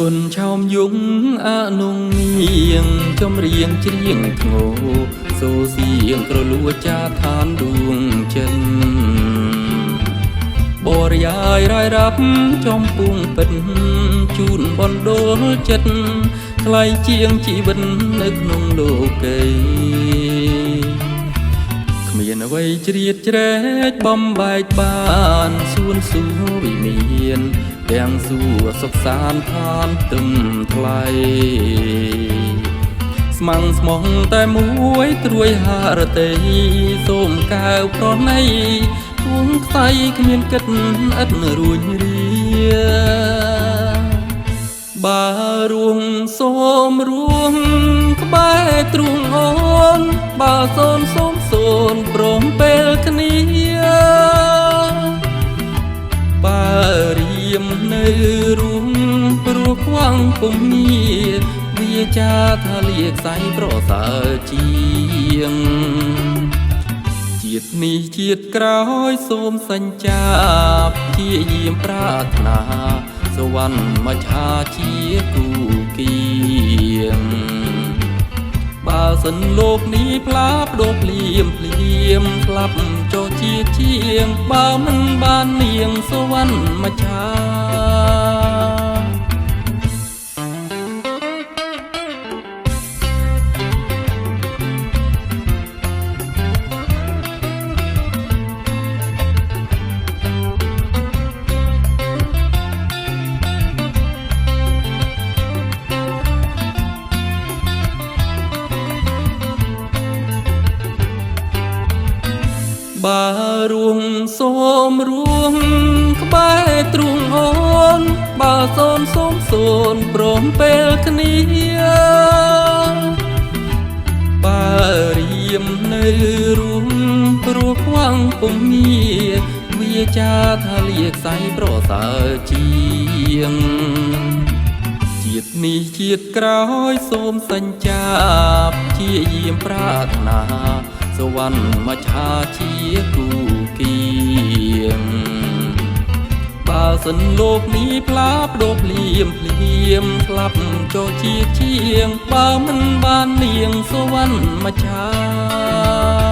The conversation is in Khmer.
គុណឆោមយងអនុងងៀងចំរៀងច្រៀងធ្ងោសូសៀងក្រលួចាឋានដួងចិនបរិយាយរាយរាប់ចំពុងពិតជូនបណ្ដូលចិត្តថ្លៃជាងជីវិតនៅក្នុងលោកីគ្មានអ្វីជ្រៀតជ្រែកបំបែកបានសួនសួវិមានទាំងសួសុខសានឋានទឹមថ្លៃស្មាំងស្មងតែមួយត្រួយហារតីសូមកែវប្រណីគួងខ្សៃគ្មានគិតឥតរួញរាបើរួងសូមរួងក្បែរទ្រូងអូនបើសូនសូមសូនព្រមពេលគ្នាបើរៀមនៅរួងព្រោះខ្វាំងពុំងារវាចាថាលាខ្សែប្រសើរជាងជាតិនេះជាតិក្រោយសូមសញ្ចាបជាយាមប្រាថ្នាសវណ្ណមច្ឆាជាគូគៀងបើសិនលោកនេះផ្លាបដូរភ្លាមភ្លាមស្លាប់ចោជាជាងបើមិនបាននាងសវណ្ណមច្ឆាបើរួងសូមរួងក្បែរទ្រូងអូនបើសូនសូមសូនព្រមពេលគ្នាបើរៀមនៅរួងព្រោះខ្វាំងពុំងារវាចាថាលាខ្សែប្រសើរជាងជាតិនេះជាតិក្រោយសូមសញ្ចាបជាយាមប្រាថ្នាសវណ្ណមច្ឆាជាគូគៀងបើសិនលោកនេះផ្លាបដូរភ្លាមភ្លាមស្លាប់ចោជាជាងបើមិនបាននាងសវណ្ណមច្ឆា